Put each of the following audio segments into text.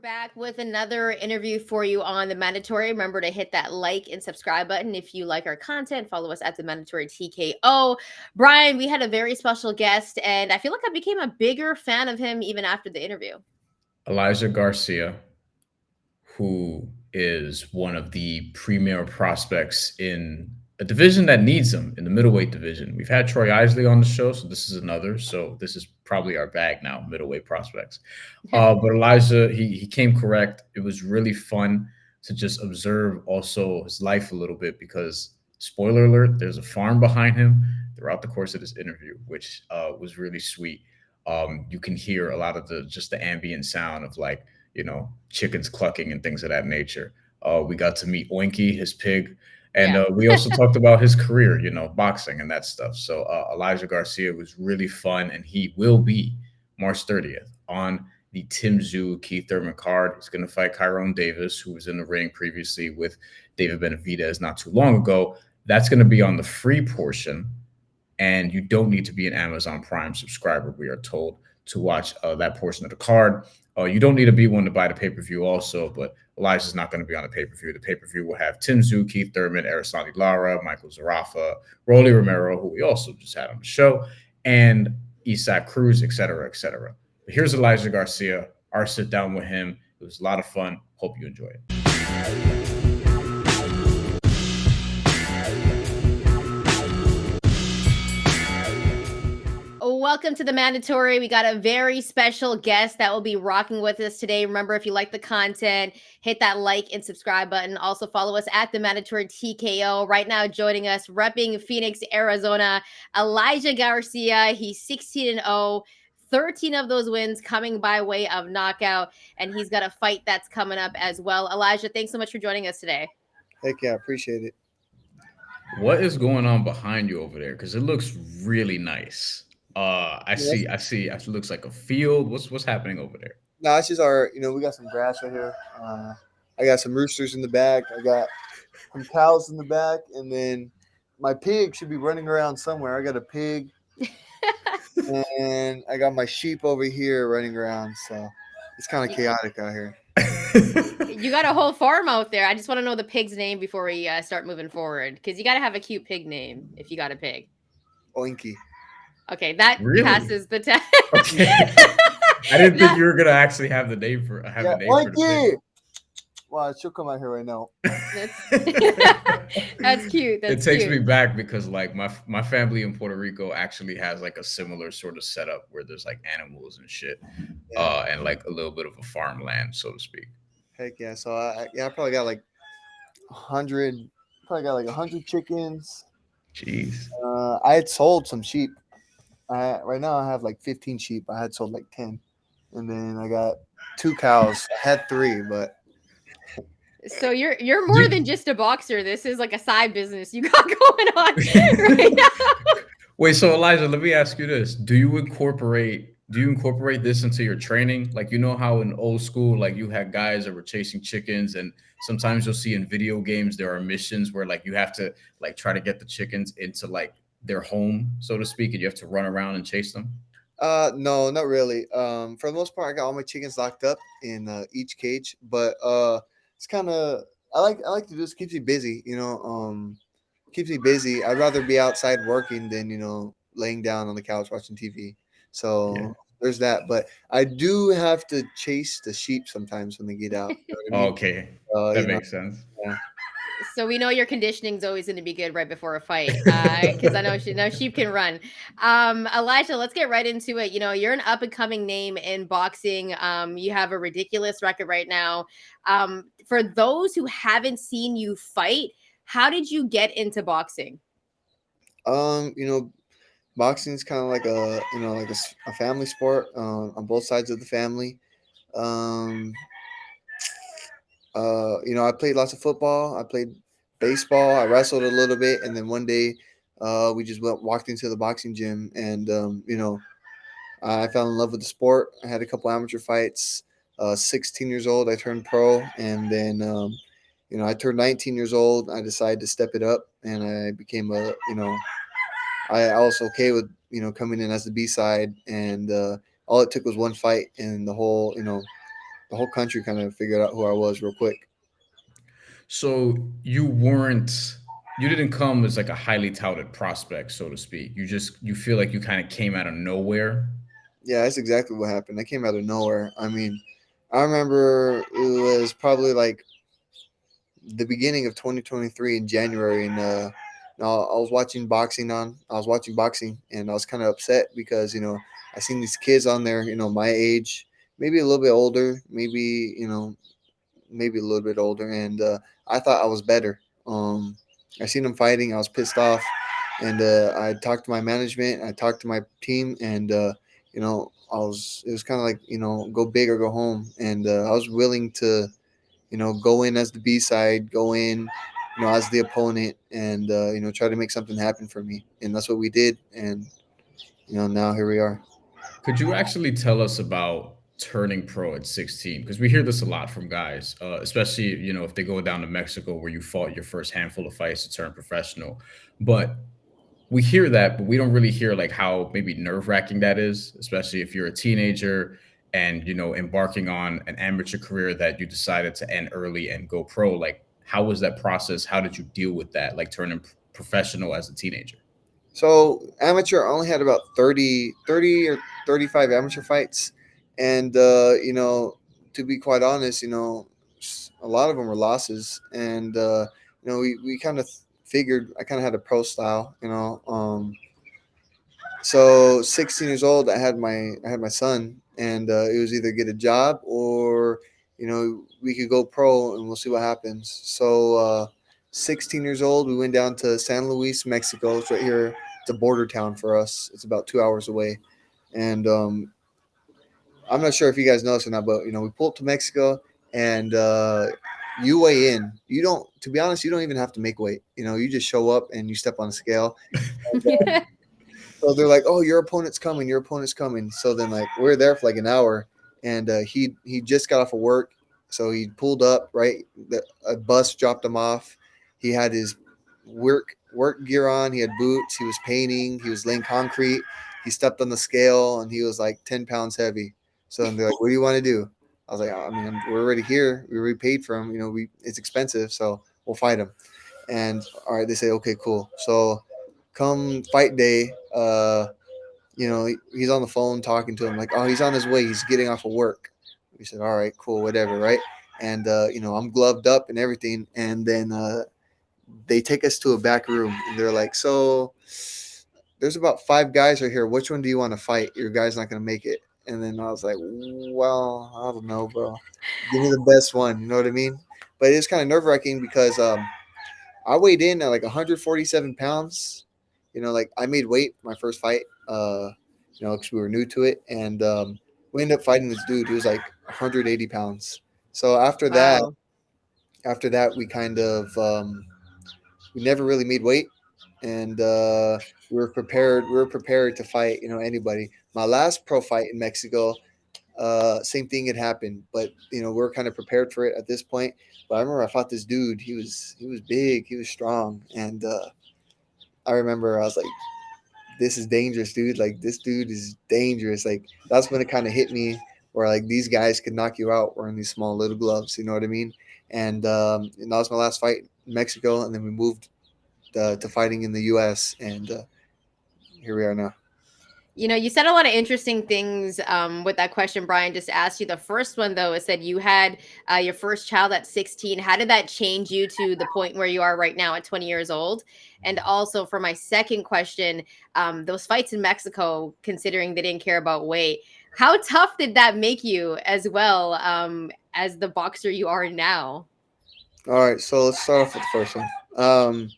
back with another interview for you on the Mandatory. Remember to hit that like and subscribe button if you like our content. Follow us at the Mandatory TKO. Bryan, we had a very special guest, and I feel like I became a bigger fan of him even after the interview. Elijah Garcia, who is one of the premier prospects in a division that needs him in the middleweight division. We've had Troy Isley on the show, so this is another. So this is probably our bag now, middleweight prospects. But Elijah, he came correct. It was really fun to just observe also his life a little bit because, spoiler alert, there's a farm behind him throughout the course of this interview, which was really sweet. You can hear a lot of the ambient sound of like chickens clucking and things of that nature. We got to meet Oinky, his pig, and Yeah. we also talked about his career, boxing and that stuff. So Elijah Garcia was really fun, and he will be March 30th on the Tim Tszyu Keith Thurman card. He's going to fight Kyron Davis, who was in the ring previously with David Benavidez not too long ago. That's going to be on the free portion, and you don't need to be an Amazon Prime subscriber, we are told, to watch that portion of the card. You don't need to be one to buy the pay-per-view also, but Elijah's not going to be on the pay-per-view. The pay-per-view will have Tim Tszyu, Keith Thurman, Aristani Lara, Michael Zarafa, Rolly Romero, who we also just had on the show, and Isaac Cruz, et cetera, et cetera. But here's Elijah Garcia, our sit-down with him. It was a lot of fun. Hope you enjoy it. Welcome to the Mandatory. We got a very special guest that will be rocking with us today. Remember, if you like the content, hit that like and subscribe button. Also follow us at the Mandatory TKO. Right now, joining us, repping Phoenix, Arizona, Elijah Garcia. He's 16-0. 13 of those wins coming by way of knockout, and he's got a fight that's coming up as well. Elijah, thanks so much for joining us today. Heck yeah, appreciate it. What is going on behind you over there? Because it looks really nice. I Yes. see. It looks like a field. What's happening over there? No, it's just our, we got some grass right here. I got some roosters in the back. I got some cows in the back. And then my pig should be running around somewhere. I got a pig. And I got my sheep over here running around. So it's kind of chaotic out here. You got a whole farm out there. I just want to know the pig's name before we start moving forward, because you got to have a cute pig name if you got a pig. Oinky. Okay, that Really? passes the test. Okay. I didn't think you were gonna actually have the name for Yeah, the name for the Oinky! pig. Wow, she'll come out here right now. That's cute. It takes me back because like my family in Puerto Rico actually has like a similar sort of setup where there's like animals and shit, and like a little bit of a farmland, so to speak. Heck yeah. So I probably got like 100, probably got like 100 chickens. Jeez. I had sold some sheep. Right now I have like 15 sheep. I had sold like 10, and then I got 2 cows. I had 3, but so you're more than just a boxer. This is like a side business you got going on right now. Wait, so Elijah, let me ask you this: Do you incorporate this into your training? Like, how in old school, like you had guys that were chasing chickens, and sometimes you'll see in video games there are missions where like you have to like try to get the chickens into like their home, so to speak, and you have to run around and chase them. no, not really. For the most part, I got all my chickens locked up in each cage, but it's kind of I like to do this, keeps me busy. Keeps me busy. I'd rather be outside working than laying down on the couch watching TV. So Yeah. there's that. But I do have to chase the sheep sometimes when they get out. You know what I mean? Okay, that You know, makes sense. yeah. So we know your conditioning's always going to be good right before a fight, because I know sheep can run. Elijah, let's get right into it. You're an up and coming name in boxing. You have a ridiculous record right now. For those who haven't seen you fight, how did you get into boxing? You know, boxing is kind of like a family sport on both sides of the family. Um, I played lots of football. I played baseball. I wrestled a little bit, and then one day, we just walked into the boxing gym, and I fell in love with the sport. I had a couple amateur fights. 16 years old, I turned pro, and then I turned 19 years old. I decided to step it up, and I became I was okay with coming in as the B side, and all it took was one fight, and the the whole country kind of figured out who I was real quick. So you didn't come as like a highly touted prospect, so to speak. You feel like you kind of came out of nowhere. Yeah, that's exactly what happened. I came out of nowhere. I mean, I remember it was probably like the beginning of 2023 in January, and I was watching boxing and I was kind of upset because I seen these kids on there, my age, maybe a little bit older, maybe a little bit older, and I thought I was better. I seen them fighting. I was pissed off, and I talked to my management. I talked to my team, and I was. It was kind of like go big or go home, and I was willing to go in as the B side, go in, as the opponent, and try to make something happen for me, and that's what we did, and now here we are. Could you actually tell us about turning pro at 16? Because we hear this a lot from guys, especially if they go down to Mexico where you fought your first handful of fights to turn professional. But we hear that, but we don't really hear like how maybe nerve wracking that is, especially if you're a teenager and embarking on an amateur career that you decided to end early and go pro. Like, how was that process? How did you deal with that? Like turning professional as a teenager? So amateur, I only had about 30 or 35 amateur fights, and to be quite honest, a lot of them were losses, and we kind of figured I kind of had a pro style, So 16 years old, I had my son, and it was either get a job or we could go pro and we'll see what happens. So 16 years old, we went down to San Luis, Mexico. It's right here. It's a border town for us. It's about 2 hours away, and I'm not sure if you guys know this or not, but we pull up to Mexico and you weigh in. You don't, to be honest, you don't even have to make weight. You just show up and you step on a scale. And, so they're like, "Oh, your opponent's coming. Your opponent's coming." So then, like, we're there for like an hour, and he just got off of work, so he pulled up. Right, a bus dropped him off. He had his work gear on. He had boots. He was painting. He was laying concrete. He stepped on the scale, and he was like 10 pounds heavy. So then they're like, "What do you want to do?" I was like, "I mean, we're already here. We already paid for him. It's expensive, so we'll fight him." And all right, they say, "Okay, cool." So come fight day, he's on the phone talking to him like, "Oh, he's on his way. He's getting off of work." We said, "All right, cool, whatever, right?" And I'm gloved up and everything, and then they take us to a back room, and they're like, "So there's about 5 guys right here. Which one do you want to fight? Your guy's not gonna make it." And then I was like, "Well, I don't know, bro. Give me the best one." You know what I mean? But it's kind of nerve wracking because I weighed in at like 147 pounds. Like I made weight my first fight, because we were new to it. And we ended up fighting this dude who was like 180 pounds. So Wow. after that, we kind of, we never really made weight. And we were prepared to fight, anybody. My last pro fight in Mexico, same thing had happened, but we are kind of prepared for it at this point. But I remember I fought this dude. He was big, he was strong, and I remember I was like, "This is dangerous, dude. Like this dude is dangerous." Like that's when it kind of hit me, where like these guys could knock you out wearing these small little gloves. You know what I mean? And that was my last fight in Mexico, and then we moved to fighting in the U.S. and here we are now. You said a lot of interesting things with that question Brian just asked you. The first one, though, is said you had your first child at 16. How did that change you to the point where you are right now at 20 years old? And also, for my second question, those fights in Mexico, considering they didn't care about weight, how tough did that make you as well as the boxer you are now? All right, so let's start off with the first one.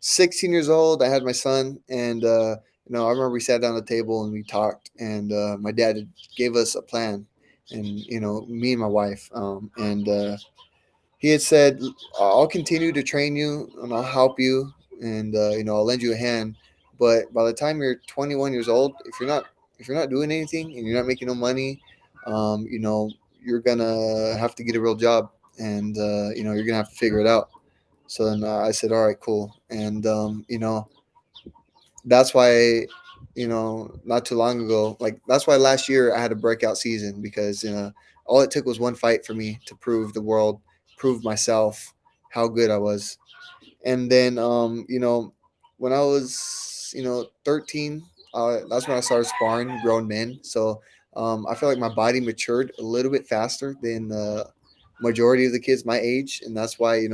16 years old, I had my son, and I remember we sat down at the table and we talked, and my dad gave us a plan, and me and my wife, and he had said, "I'll continue to train you, and I'll help you, and I'll lend you a hand, but by the time you're 21 years old, if you're not doing anything and you're not making no money, you're gonna have to get a real job, and you're gonna have to figure it out." So then I said, "All right, cool." And that's why, not too long ago, like that's why last year I had a breakout season because all it took was one fight for me to prove the world, prove myself how good I was. And then when I was 13, that's when I started sparring grown men. So I feel like my body matured a little bit faster than the majority of the kids my age, and that's why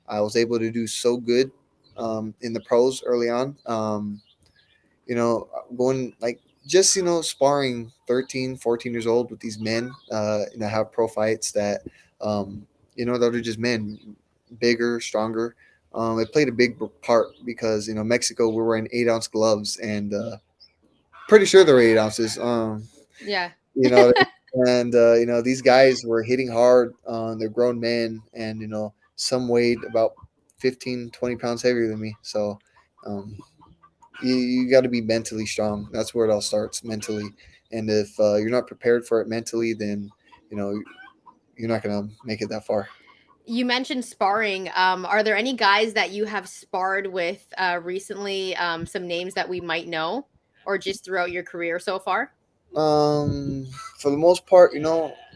I was able to do so good in the pros early on. Going like just sparring 13, 14 years old with these men have pro fights that that are just men, bigger, stronger. It played a big part because Mexico, we're wearing 8-ounce gloves, and pretty sure they're 8 ounces. Yeah. You know, and these guys were hitting hard. They're grown men, and some weighed about 15, 20 pounds heavier than me. So um, you got to be mentally strong. That's where it all starts, mentally. And if you're not prepared for it mentally, then you know you're not gonna make it that far. You mentioned sparring. Are there any guys that you have sparred with recently? Some names that we might know, or just throughout your career so far? Um, for the most part,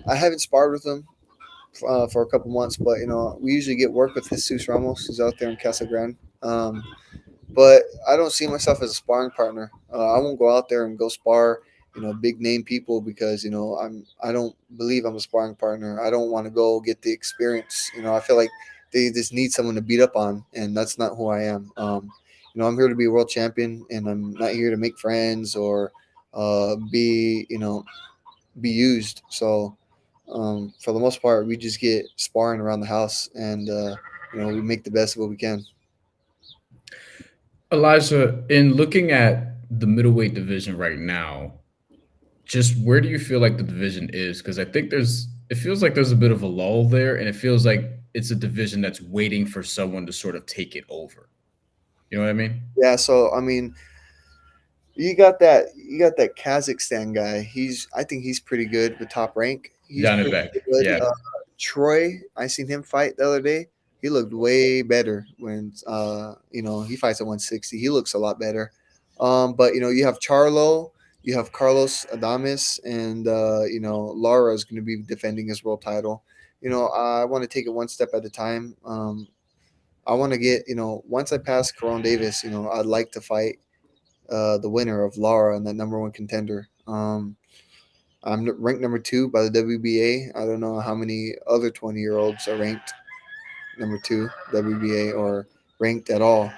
I haven't sparred with them for a couple months, but we usually get work with Jesus Ramos. He's out there in Casa Grande. But I don't see myself as a sparring partner. I won't go out there and go spar, big name people because I don't believe I'm a sparring partner. I don't want to go get the experience. I feel like they just need someone to beat up on, and that's not who I am. I'm here to be a world champion, and I'm not here to make friends or be used. So for the most part, we just get sparring around the house, and we make the best of what we can. Elijah, in looking at the middleweight division right now, just where do you feel like the division is? Because I think it feels like there's a bit of a lull there, and it feels like it's a division that's waiting for someone to sort of take it over. You know what I mean? Yeah. So I mean, you got that Kazakhstan guy. I think he's pretty good with Top Rank. He's Johnny pretty Beck. good. Yeah. Troy, I seen him fight the other day. He looked way better when he fights at 160. He looks a lot better. But you have Charlo, you have Carlos Adames, and Lara is going to be defending his world title. I want to take it one step at a time. I want to get once I pass Caron Davis, I'd like to fight the winner of Lara and the number one contender. I'm ranked number two by the WBA. I don't know how many other 20-year-olds are ranked number two WBA or ranked at all,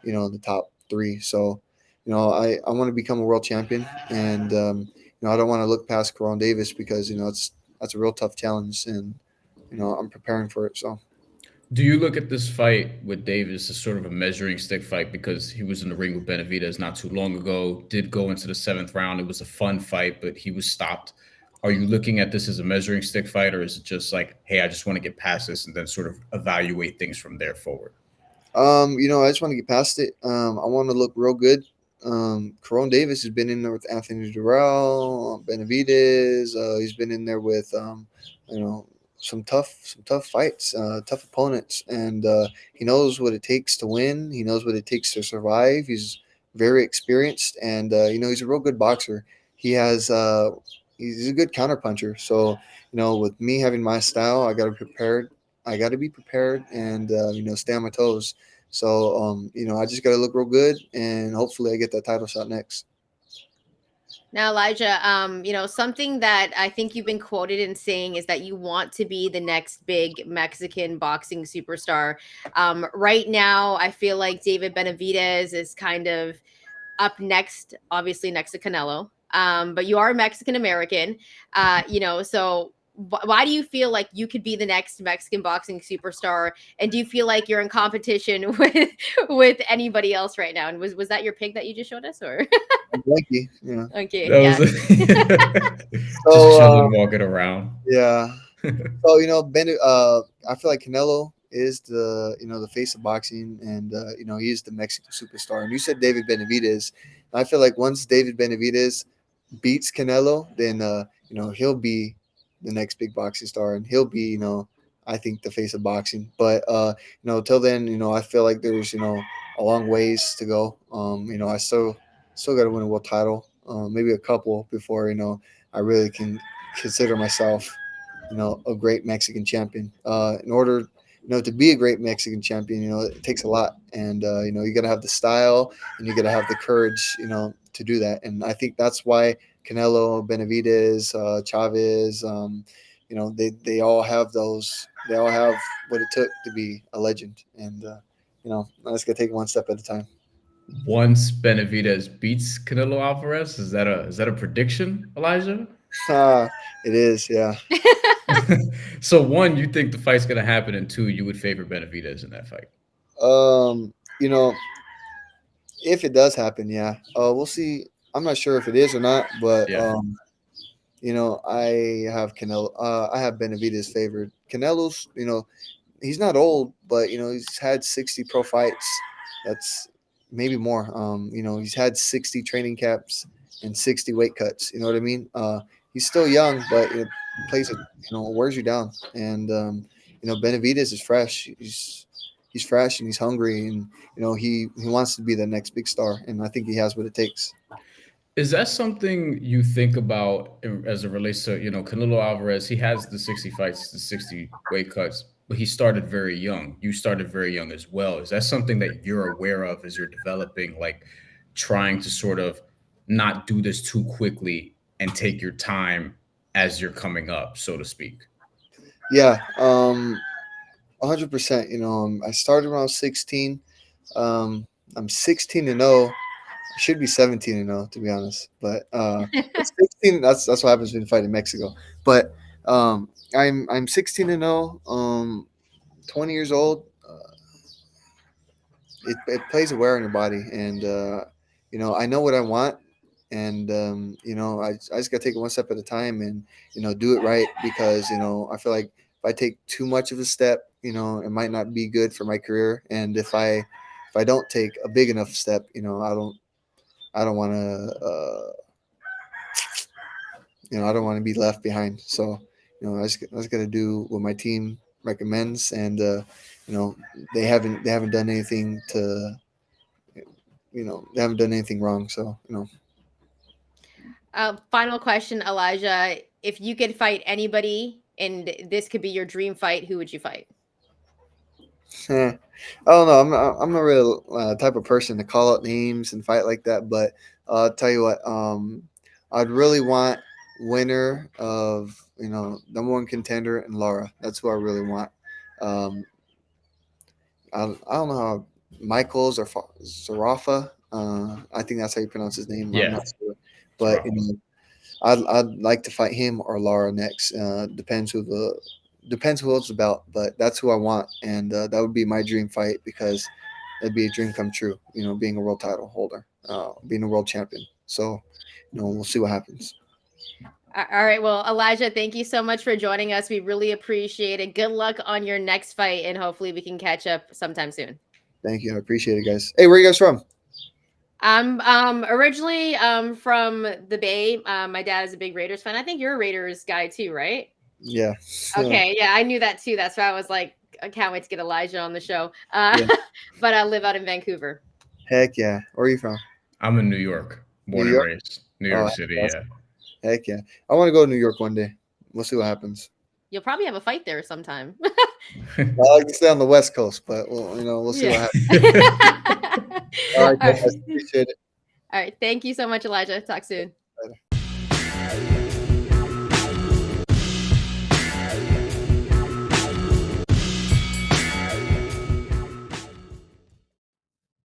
in the top three. So, I want to become a world champion, and I don't want to look past Caron Davis because that's a real tough challenge, and I'm preparing for it. So. Do you look at this fight with Davis as sort of a measuring stick fight because he was in the ring with Benavidez not too long ago, did go into the seventh round. It was a fun fight, but he was stopped. Are you looking at this as a measuring stick fight, or is it just like, hey, I just want to get past this and then sort of evaluate things from there forward? I just want to get past it. I want to look real good. Caron Davis has been in there with Anthony Durrell, Benavidez. He's been in there with, you know, some tough fights, tough opponents, and he knows what it takes to win. He knows what it takes to survive. He's very experienced, and he's a real good boxer. He has, he's a good counterpuncher. So, with me having my style, I got to prepared. I got to be prepared and stay on my toes. So, I just got to look real good, and hopefully, I get that title shot next. Now, Elijah, something that I think you've been quoted in saying is that you want to be the next big Mexican boxing superstar. Right now, I feel like David Benavidez is kind of up next, obviously next to Canelo. But you are Mexican American, so why do you feel like you could be the next Mexican boxing superstar? And do you feel like you're in competition with anybody else right now? And was that your pick that you just showed us, or Thank you. Yeah. okay, That yeah. was just So, chilling, walking around. yeah. So, I feel like Canelo is the face of boxing, and he is the Mexican superstar. And you said David Benavidez. I feel like once David Benavidez beats Canelo, then he'll be the next big boxing star, and he'll be I think the face of boxing. But till then, I feel like there's a long ways to go. I still got to win a world title, maybe a couple before I really can consider myself a great Mexican champion. In order, to be a great Mexican champion, it takes a lot, and you got to have the style, and you got to have the courage, to do that. And I think that's why Canelo, Benavidez, Chavez, they all have those. They all have what it took to be a legend, and I just got to take it one step at a time. Once Benavidez beats Canelo Alvarez, is that a prediction, Elijah? Ah, it is, yeah. So one, you think the fight's gonna happen, and two, you would favor Benavidez in that fight. Um, you know, if it does happen, yeah, we'll see. I'm not sure if it is or not, but Yeah. I have Canelo. I have Benavidez favored. Canelo's, he's not old, but he's had 60 pro fights. That's maybe more. He's had 60 training camps and 60 weight cuts. You know what I mean? He's still young, but plays it. Wears you down. And Benavidez is fresh. He's fresh and he's hungry, and he wants to be the next big star, and I think he has what it takes. Is that something you think about as it relates to, Canelo Alvarez? He has the 60 fights, the 60 weight cuts, but he started very young. You started very young as well. Is that something that you're aware of as you're developing, like trying to sort of not do this too quickly and take your time as you're coming up, so to speak? Yeah, 100%. I started when I was 16. I'm 16-0. I should be 17-0 to be honest, but 16. That's what happens when you fight in Mexico. But I'm 16-0. 20 years old. It plays a wear on your body, and I know what I want, and I just got to take it one step at a time, and do it right, because I feel like if I take too much of a step, it might not be good for my career, and if I don't take a big enough step, I don't want to I don't want to be left behind. So I just got to do what my team recommends, and you know they haven't done anything to they haven't done anything wrong. So Final question, Elijah. If you could fight anybody and this could be your dream fight, who would you fight? I don't know. I'm not really type of person to call out names and fight like that. But I'll tell you what. I'd really want winner of number one contender and Laura. That's who I really want. Um, I don't know how Michaels or Zarafa. I think that's how you pronounce his name. I'm Yeah. not sure, but Rafa. I'd like to fight him or Laura next. Depends who it's about, but that's who I want, and that would be my dream fight, because it'd be a dream come true. Being a world title holder, being a world champion. So, we'll see what happens. All right. Well, Elijah, thank you so much for joining us. We really appreciate it. Good luck on your next fight, and hopefully we can catch up sometime soon. Thank you. I appreciate it, guys. Hey, where are you guys from? I'm originally from the Bay. My dad is a big Raiders fan. I think you're a Raiders guy too, right? Yeah. Okay, yeah, I knew that too. That's why I was like, I can't wait to get Elijah on the show. Yeah. But I live out in Vancouver. Heck yeah. Where are you from? I'm in New York, New born and York. raised. New Oh, York City, yeah. heck yeah. I want to go to New York one day. We'll see what happens. You'll probably have a fight there sometime. I like to stay on the West Coast, but we'll see what happens. All right, All guys. Appreciate it. right. Thank you so much, Elijah. Talk soon.